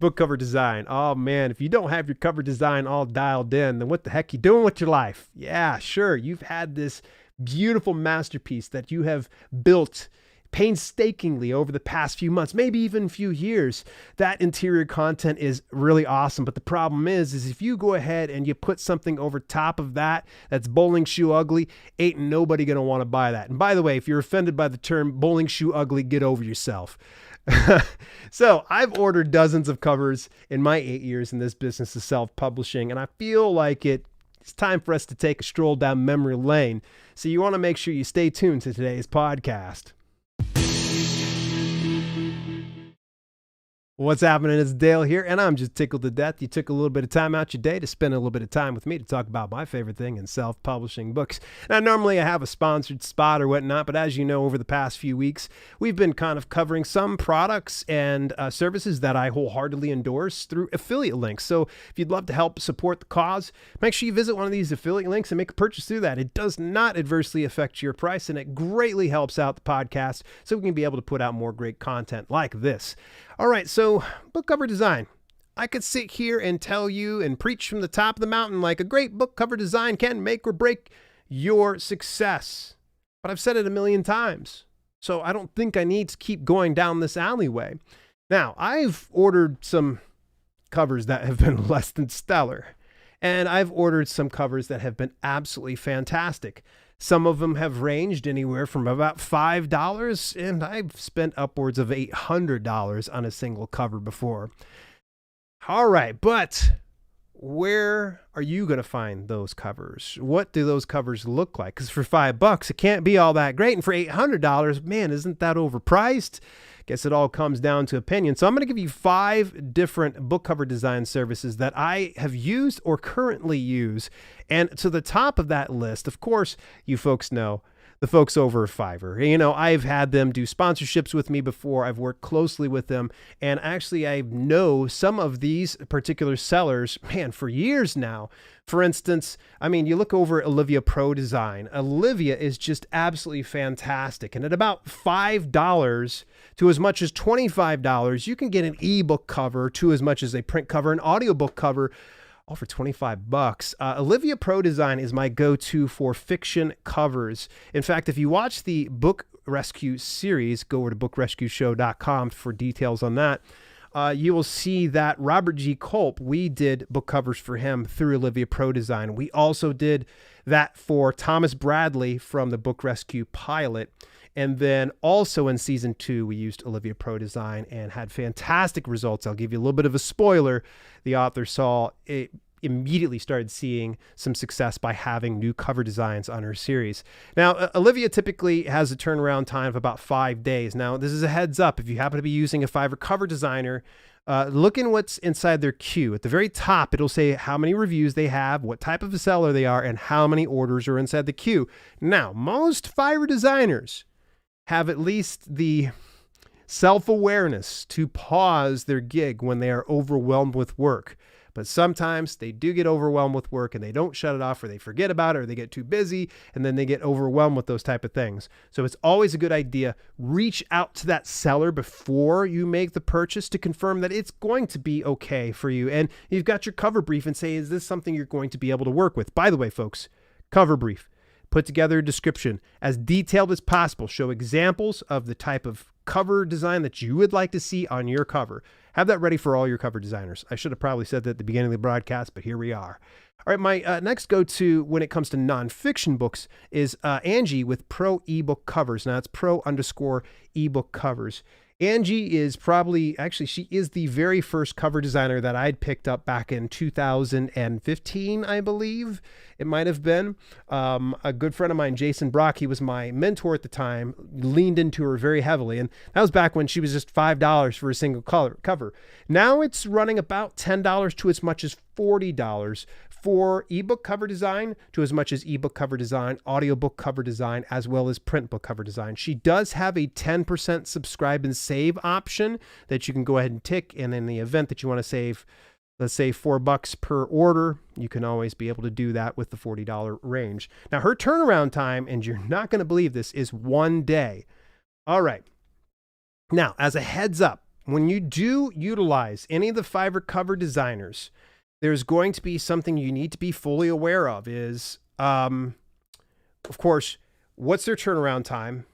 book cover design. Oh man, if you don't have your cover design all dialed in, then what the heck you doing with your life? Yeah, sure. You've had this beautiful masterpiece that you have built painstakingly over the past few months, maybe even few years. That interior content is really awesome. But the problem is if you go ahead and you put something over top of that, that's bowling shoe ugly, ain't nobody going to want to buy that. And by the way, if you're offended by the term bowling shoe ugly, get over yourself. So I've ordered dozens of covers in my 8 years in this business of self-publishing, and I feel like it's time for us to take a stroll down memory lane. So you want to make sure you stay tuned to today's podcast. What's happening? It's Dale here, and I'm just tickled to death. You took a little bit of time out your day to spend a little bit of time with me to talk about my favorite thing in self-publishing books. Now, normally I have a sponsored spot or whatnot, but as you know, over the past few weeks, we've been kind of covering some products and services that I wholeheartedly endorse through affiliate links. So if you'd love to help support the cause, make sure you visit one of these affiliate links and make a purchase through that. It does not adversely affect your price, and it greatly helps out the podcast so we can be able to put out more great content like this. All right, so book cover design. I could sit here and tell you and preach from the top of the mountain like a great book cover design can make or break your success. But I've said it a million times, so I don't think I need to keep going down this alleyway. Now, I've ordered some covers that have been less than stellar, and I've ordered some covers that have been absolutely fantastic. Some of them have ranged anywhere from about $5, and I've spent upwards of $800 on a single cover before. All right, but where are you going to find those covers? What do those covers look like? Because for $5, it can't be all that great. And for $800, man, isn't that overpriced? Guess it all comes down to opinion. So I'm going to give you 5 different book cover design services that I have used or currently use. And to the top of that list, of course, you folks know the folks over at Fiverr. You know, I've had them do sponsorships with me before. I've worked closely with them. And actually, I know some of these particular sellers, man, for years now. For instance, I mean, you look over at Olivia Pro Design. Olivia is just absolutely fantastic. And at about $5 to as much as $25, you can get an ebook cover to as much as a print cover, an audiobook cover, all for $25. Olivia Pro Design is my go-to for fiction covers. In fact, if you watch the Book Rescue series, go over to bookrescueshow.com for details on that. You will see that Robert G. Culp, we did book covers for him through Olivia Pro Design. We also did that for Thomas Bradley from the Book Rescue pilot. And then also in season 2, we used Olivia Pro Design and had fantastic results. I'll give you a little bit of a spoiler. The author saw it immediately started seeing some success by having new cover designs on her series. Now, Olivia typically has a turnaround time of about 5 days. Now, this is a heads up. If you happen to be using a Fiverr cover designer, look in what's inside their queue. At the very top, it'll say how many reviews they have, what type of a seller they are, and how many orders are inside the queue. Now, most Fiverr designers have at least the self-awareness to pause their gig when they are overwhelmed with work. But sometimes they do get overwhelmed with work and they don't shut it off, or they forget about it, or they get too busy and then they get overwhelmed with those type of things. So it's always a good idea. Reach out to that seller before you make the purchase to confirm that it's going to be okay for you. And you've got your cover brief and say, is this something you're going to be able to work with? By the way, folks, cover brief. Put together a description as detailed as possible. Show examples of the type of cover design that you would like to see on your cover. Have that ready for all your cover designers. I should have probably said that at the beginning of the broadcast, but here we are. All right, my next go-to when it comes to nonfiction books is Angie with Pro ebook covers. Now it's Pro_ebook covers. Angie is she is the very first cover designer that I'd picked up back in 2015, I believe it might have been. A good friend of mine, Jason Brock, he was my mentor at the time, leaned into her very heavily. And that was back when she was just $5 for a single cover. Now it's running about $10 to as much as $40 for ebook cover design, to as much as ebook cover design, audiobook cover design, as well as print book cover design. She does have a 10% subscribe and save option that you can go ahead and tick. And in the event that you want to save, let's say $4 per order, you can always be able to do that with the $40 range. Now her turnaround time, and you're not going to believe this, is 1 day. All right. Now, as a heads up, when you do utilize any of the Fiverr cover designers, there's going to be something you need to be fully aware of is, of course, what's their turnaround time?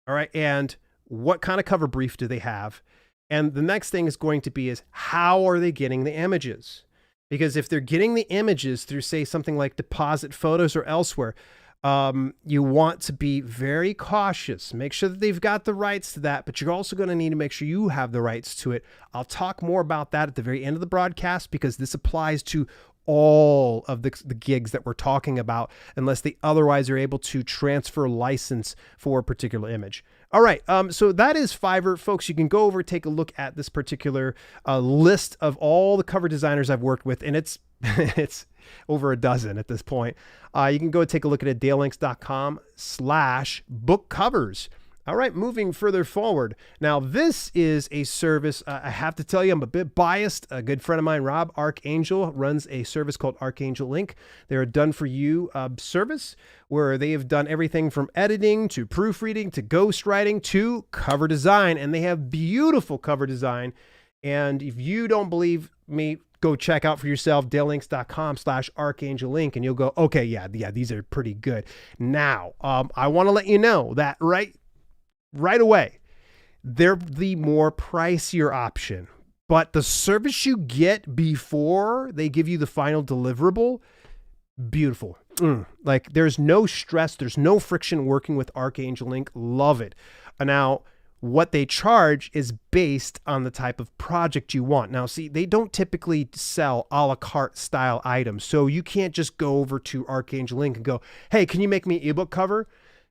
All right. And what kind of cover brief do they have? And the next thing is going to be is how are they getting the images? Because if they're getting the images through, say, something like Deposit Photos or elsewhere, you want to be very cautious. Make sure that they've got the rights to that, but you're also going to need to make sure you have the rights to it. I'll talk more about that at the very end of the broadcast because this applies to all of the gigs that we're talking about, unless they otherwise are able to transfer license for a particular image. All right, so that is Fiverr. Folks, you can go over, take a look at this particular list of all the cover designers I've worked with, and it's it's over a dozen at this point. You can go take a look at it, dalelinks.com/book covers. All right, moving further forward. Now, this is a service. I have to tell you, I'm a bit biased. A good friend of mine, Rob Archangel, runs a service called Archangel Link. They're a done-for-you service where they have done everything from editing to proofreading to ghostwriting to cover design, and they have beautiful cover design. And if you don't believe me, go check out for yourself, dalelinks.com/Archangel Link, and you'll go, okay, yeah, these are pretty good. Now, I want to let you know that right away, they're the more pricier option, but the service you get before they give you the final deliverable, beautiful. Like there's no stress, there's no friction working with Archangel Link. Love it. Now, what they charge is based on the type of project you want. Now, see, they don't typically sell a la carte style items, so you can't just go over to Archangel Link and go, hey, can you make me an ebook cover?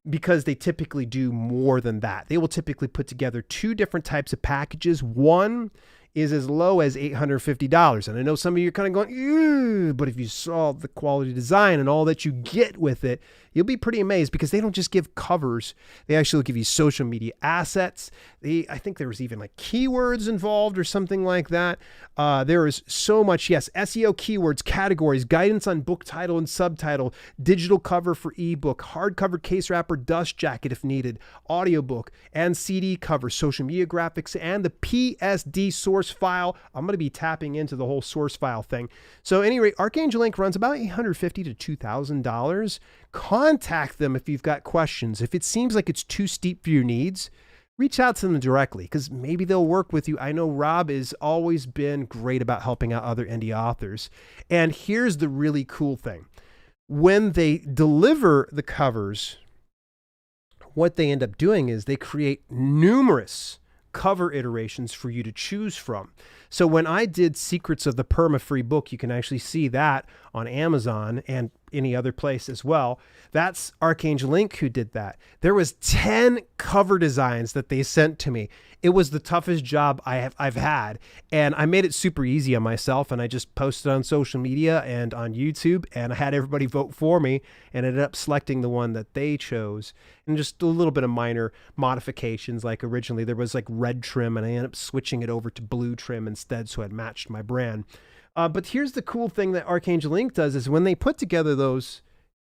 Because they typically do more than that. They will typically put together two different types of packages. One is as low as $850. And I know some of you are kind of going, ew, but if you saw the quality design and all that you get with it, you'll be pretty amazed because they don't just give covers. They actually give you social media assets. I think there was even like keywords involved or something like that. There is so much, yes, SEO keywords, categories, guidance on book title and subtitle, digital cover for ebook, hardcover case wrapper, dust jacket if needed, audiobook and CD cover, social media graphics, and the PSD source file. I'm going to be tapping into the whole source file thing. So anyway, Archangel Link runs about $850 to $2,000. Contact them if you've got questions. If it seems like it's too steep for your needs, reach out to them directly because maybe they'll work with you. I know Rob has always been great about helping out other indie authors. And here's the really cool thing. When they deliver the covers, what they end up doing is they create numerous cover iterations for you to choose from. So when I did Secrets of the Perma-Free Book, you can actually see that on Amazon and any other place as well. That's Archangel Link who did that. There was 10 cover designs that they sent to me. It was the toughest job I've had, and I made it super easy on myself, and I just posted on social media and on YouTube, and I had everybody vote for me and ended up selecting the one that they chose, and just a little bit of minor modifications. Like originally there was like red trim, and I ended up switching it over to blue trim instead so it matched my brand. But here's the cool thing that Archangel Link does is when they put together those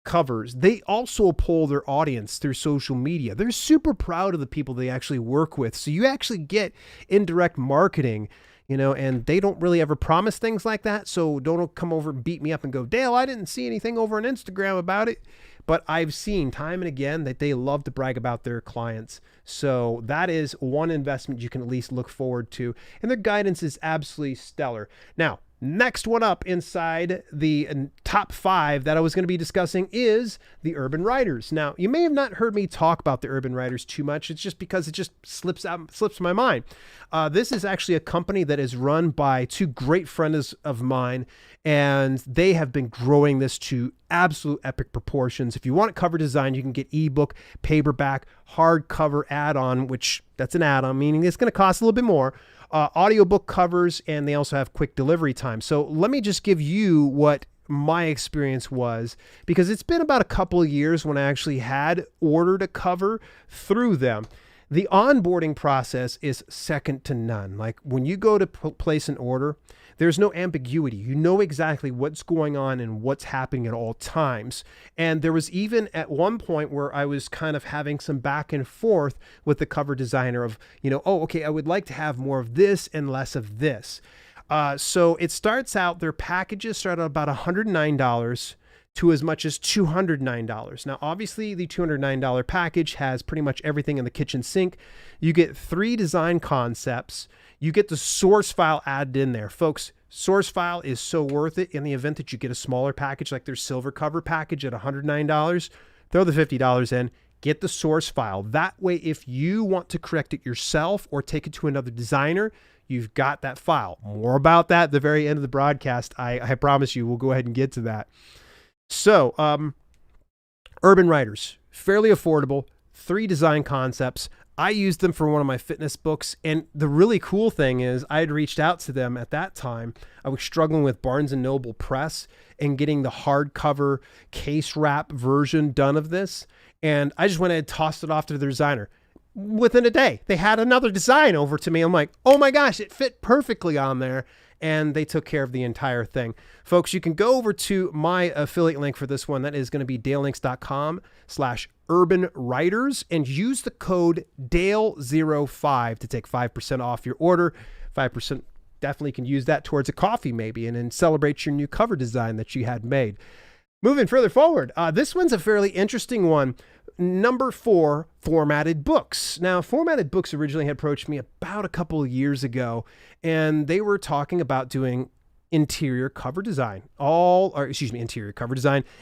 covers, they also poll their audience through social media. They're super proud of the people they actually work with. So you actually get indirect marketing, you know, and they don't really ever promise things like that. So don't come over and beat me up and go, Dale, I didn't see anything over on Instagram about it. But I've seen time and again that they love to brag about their clients. So that is one investment you can at least look forward to. And their guidance is absolutely stellar. Now, next one up inside the top 5 that I was going to be discussing is the Urban Writers. Now, you may have not heard me talk about the Urban Writers too much. It's just because it just slips my mind. This is actually a company that is run by 2 great friends of mine, and they have been growing this to absolute epic proportions. If you want cover design, you can get ebook, paperback, hardcover add-on, which that's an add-on, meaning it's going to cost a little bit more. Audiobook covers, and they also have quick delivery time. So let me just give you what my experience was, because it's been about a couple of years when I actually had ordered a cover through them. The onboarding process is second to none. Like when you go to place an order, there's no ambiguity. You know exactly what's going on and what's happening at all times. And there was even at one point where I was kind of having some back and forth with the cover designer of, oh, okay, I would like to have more of this and less of this. So it starts out, their packages start at about $109 to as much as $209. Now, obviously the $209 package has pretty much everything in the kitchen sink. You get 3 design concepts. You get the source file added in there. Folks, source file is so worth it in the event that you get a smaller package like their silver cover package at $109. Throw the $50 in, get the source file. That way, if you want to correct it yourself or take it to another designer, you've got that file. More about that at the very end of the broadcast. I promise you, we'll go ahead and get to that. So, Urban Writers, fairly affordable, 3 design concepts. I used them for one of my fitness books. And the really cool thing is I had reached out to them at that time. I was struggling with Barnes & Noble Press and getting the hardcover case wrap version done of this. And I just went ahead and tossed it off to the designer. Within a day, they had another design over to me. I'm like, oh my gosh, it fit perfectly on there. And they took care of the entire thing. Folks, you can go over to my affiliate link for this one. That is going to be dalelinks.com/urbanwriters and use the code DALE05 to take 5% off your order. 5% definitely can use that towards a coffee maybe and then celebrate your new cover design that you had made. Moving further forward, this one's a fairly interesting one. Number 4, Formatted Books. Now, Formatted Books originally had approached me about a couple of years ago, and they were talking about doing interior cover design,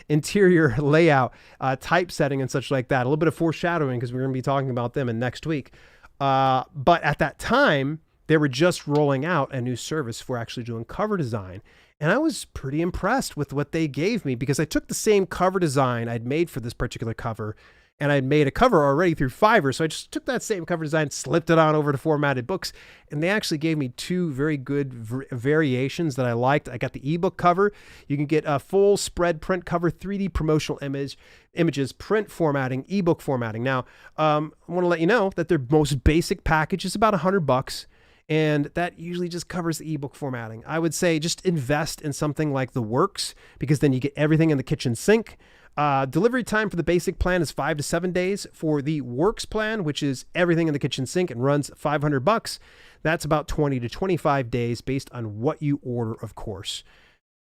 interior layout, typesetting and such like that. A little bit of foreshadowing because we're going to be talking about them in next week. But at that time, they were just rolling out a new service for actually doing cover design. And I was pretty impressed with what they gave me because I took the same cover design I'd made for this particular cover, and I'd made a cover already through Fiverr. So I just took that same cover design, slipped it on over to Formatted Books, and they actually gave me 2 very good variations that I liked. I got the ebook cover. You can get a full spread print cover, 3D promotional images, print formatting, ebook formatting. Now, I want to let you know that their most basic package is about $100. And that usually just covers the ebook formatting. I would say just invest in something like the Works because then you get everything in the kitchen sink. Delivery time for the basic plan is 5 to 7 days. For the Works plan, which is everything in the kitchen sink and runs $500, that's about 20 to 25 days based on what you order, of course.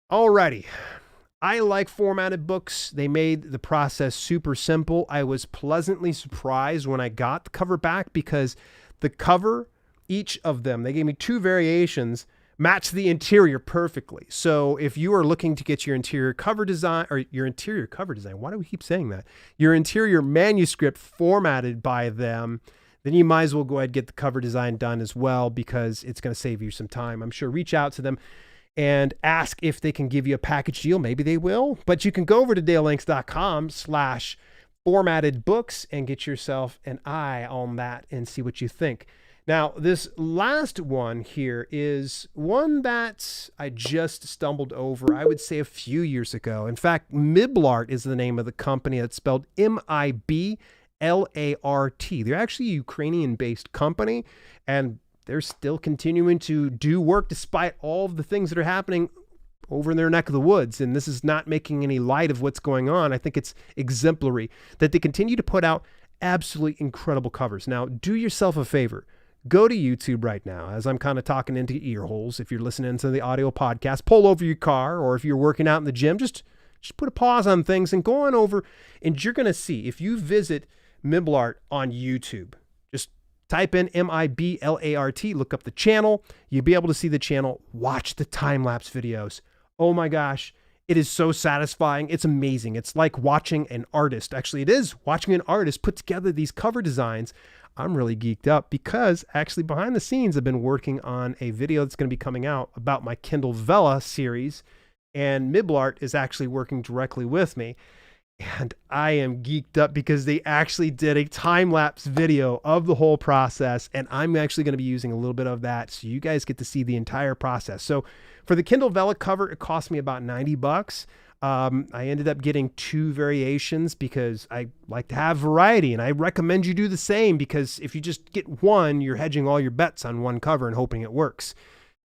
Alrighty. I like Formatted Books. They made the process super simple. I was pleasantly surprised when I got the cover back because the cover, each of them, they gave me 2 variations, match the interior perfectly. So if you are looking to get your interior cover design, why do we keep saying that? Your interior manuscript formatted by them, then you might as well go ahead and get the cover design done as well because it's going to save you some time. I'm sure reach out to them and ask if they can give you a package deal. Maybe they will, but you can go over to dalelinks.com/formatted books and get yourself an eye on that and see what you think. Now, this last one here is one that I just stumbled over, I would say a few years ago. In fact, Miblart is the name of the company. It's spelled Miblart. They're actually a Ukrainian-based company, and they're still continuing to do work despite all of the things that are happening over in their neck of the woods. And this is not making any light of what's going on. I think it's exemplary that they continue to put out absolutely incredible covers. Now, do yourself a favor. Go to YouTube right now as I'm kind of talking into ear holes. If you're listening to the audio podcast, pull over your car, or if you're working out in the gym, just put a pause on things and go on over, and you're going to see, if you visit Miblart on YouTube, just type in Miblart, look up the channel, you'll be able to see the channel, watch the time-lapse videos. Oh my gosh, it is so satisfying. It's amazing. It's like watching an artist. Actually, it is watching an artist put together these cover designs. I'm really geeked up because actually behind the scenes, I've been working on a video that's going to be coming out about my Kindle Vella series, and Miblart is actually working directly with me. And I am geeked up because they actually did a time-lapse video of the whole process, and I'm actually going to be using a little bit of that so you guys get to see the entire process. So for the Kindle Vella cover, it cost me about $90. I ended up getting 2 variations because I like to have variety, and I recommend you do the same, because if you just get one, you're hedging all your bets on one cover and hoping it works.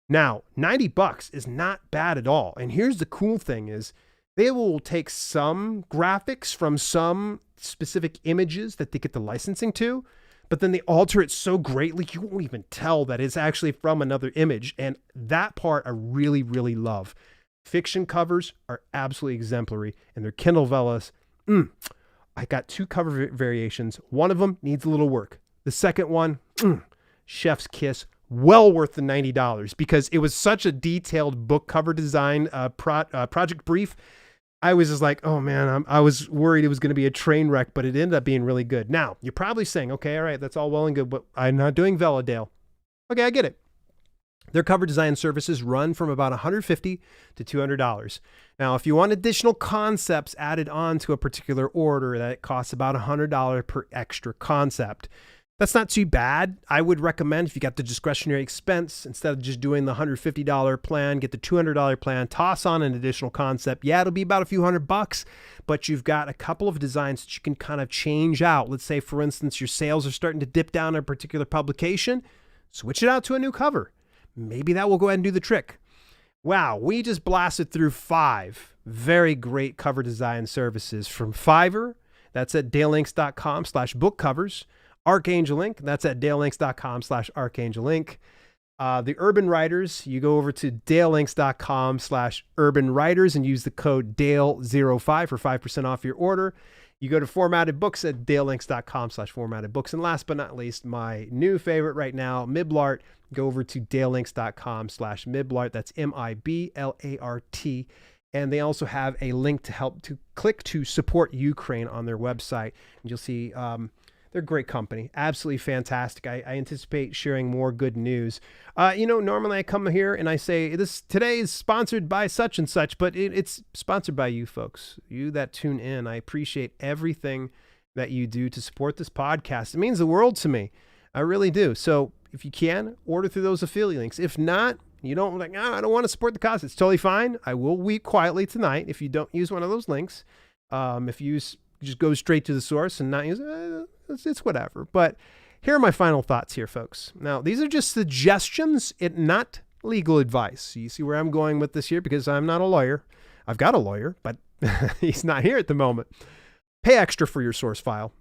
Now, $90 is not bad at all. And here's the cool thing is they will take some graphics from some specific images that they get the licensing to, but then they alter it so greatly you won't even tell that it's actually from another image. And that part I really, really love. Fiction covers are absolutely exemplary, and their Kindle Velas. I got 2 cover variations. One of them needs a little work. The second one, chef's kiss. Well worth the $90, because it was such a detailed book cover design project brief. I was just like, oh man, I was worried it was going to be a train wreck, but it ended up being really good. Now, you're probably saying, okay, all right, that's all well and good, but I'm not doing Veladale. Okay, I get it. Their cover design services run from about $150 to $200. Now, if you want additional concepts added on to a particular order, that costs about $100 per extra concept. That's not too bad. I would recommend, if you got the discretionary expense, instead of just doing the $150 plan, get the $200 plan, toss on an additional concept. Yeah, it'll be about a few $100, but you've got a couple of designs that you can kind of change out. Let's say, for instance, your sales are starting to dip down in a particular publication. Switch it out to a new cover. Maybe that will go ahead and do the trick. Wow, we just blasted through 5 very great cover design services from Fiverr. That's at dalelinks.com/bookcovers. Archangel Inc. That's at dalelinks.com/Archangel Inc. The Urban Writers, you go over to dalelinks.com/Urban Writers and use the code DALE05 for 5% off your order. You go to Formatted Books at dalelinks.com/Formatted Books. And last but not least, my new favorite right now, Miblart. Go over to dalelinks.com/Miblart. That's MIBLART. And they also have a link to help to click to support Ukraine on their website. And you'll see they're a great company. Absolutely fantastic. I anticipate sharing more good news. Normally I come here and I say, today is sponsored by such and such, but it's sponsored by you folks, you that tune in. I appreciate everything that you do to support this podcast. It means the world to me. I really do. So if you can, order through those affiliate links. If not, you don't I don't want to support the cause. It's totally fine. I will weep quietly tonight if you don't use one of those links. If you just go straight to the source and not use it's whatever. But here are my final thoughts here, folks. Now, these are just suggestions, not legal advice. You see where I'm going with this here, because I'm not a lawyer. I've got a lawyer, but he's not here at the moment. Pay extra for your source file.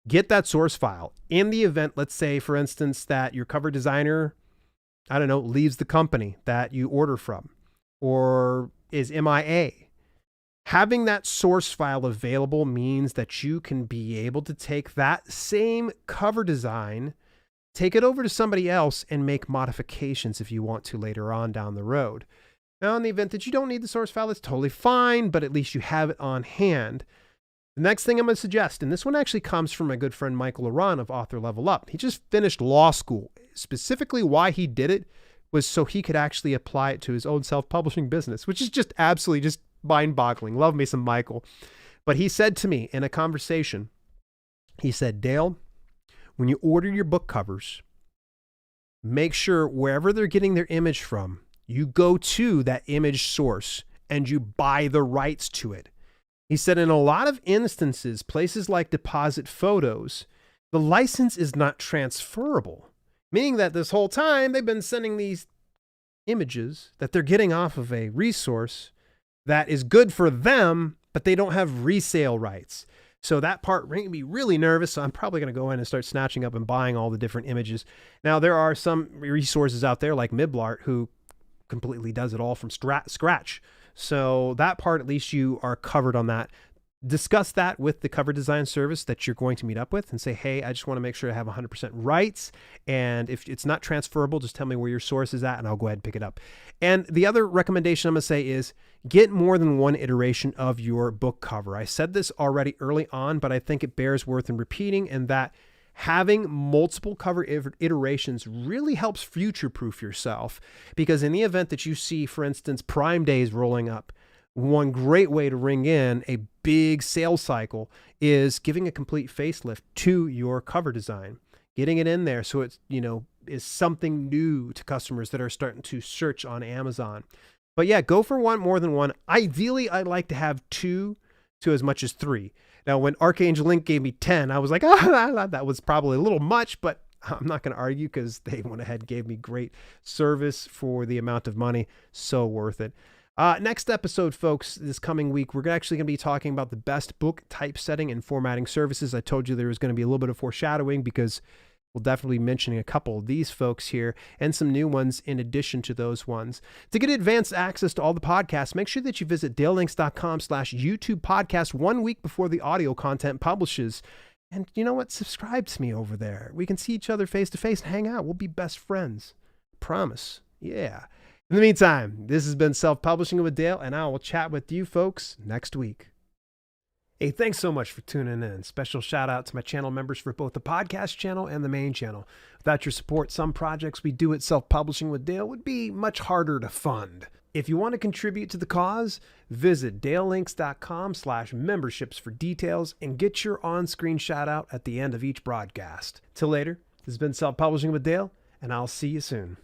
Get that source file. In the event, let's say, for instance, that your cover designer, leaves the company that you order from or is MIA. Having that source file available means that you can be able to take that same cover design, take it over to somebody else, and make modifications if you want to later on down the road. Now, in the event that you don't need the source file, it's totally fine, but at least you have it on hand. The next thing I'm going to suggest, and this one actually comes from my good friend Michael Aran of Author Level Up. He just finished law school. Specifically why he did it was so he could actually apply it to his own self-publishing business, which is just absolutely just mind-boggling. Love me some Michael. But he said to me in a conversation, he said, Dale, when you order your book covers, make sure wherever they're getting their image from, you go to that image source and you buy the rights to it. He said in a lot of instances, places like Deposit Photos, the license is not transferable, meaning that this whole time they've been sending these images that they're getting off of a resource that is good for them, but they don't have resale rights. So that part made me really nervous. So I'm probably going to go in and start snatching up and buying all the different images. Now, there are some resources out there like Miblart who completely does it all from scratch. So that part, at least you are covered on that. Discuss that with the cover design service that you're going to meet up with and say, hey, I just want to make sure I have 100% rights. And if it's not transferable, just tell me where your source is at and I'll go ahead and pick it up. And the other recommendation I'm going to say is get more than one iteration of your book cover. I said this already early on, but I think it bears worth in repeating, and that having multiple cover iterations really helps future-proof yourself, because in the event that you see, for instance, Prime Days rolling up, one great way to ring in a big sales cycle is giving a complete facelift to your cover design, getting it in there so it's, is something new to customers that are starting to search on Amazon. But yeah, go for one, more than one. Ideally, I'd like to have 2 to as much as 3. Now, when Archangel Link gave me 10, I was like, that was probably a little much, but I'm not going to argue because they went ahead and gave me great service for the amount of money. So worth it. Next episode, folks, this coming week, we're actually going to be talking about the best book typesetting and formatting services. I told you there was going to be a little bit of foreshadowing because we'll definitely be mentioning a couple of these folks here and some new ones in addition to those ones. To get advanced access to all the podcasts, make sure that you visit dalelinks.com/YouTube podcast 1 week before the audio content publishes. And you know what? Subscribe to me over there. We can see each other face to face and hang out. We'll be best friends. Promise. Yeah. In the meantime, this has been Self-Publishing with Dale, and I will chat with you folks next week. Hey, thanks so much for tuning in. Special shout out to my channel members for both the podcast channel and the main channel. Without your support, some projects we do at Self-Publishing with Dale would be much harder to fund. If you want to contribute to the cause, visit dalelinks.com/memberships for details and get your on-screen shout out at the end of each broadcast. Till later, this has been Self-Publishing with Dale, and I'll see you soon.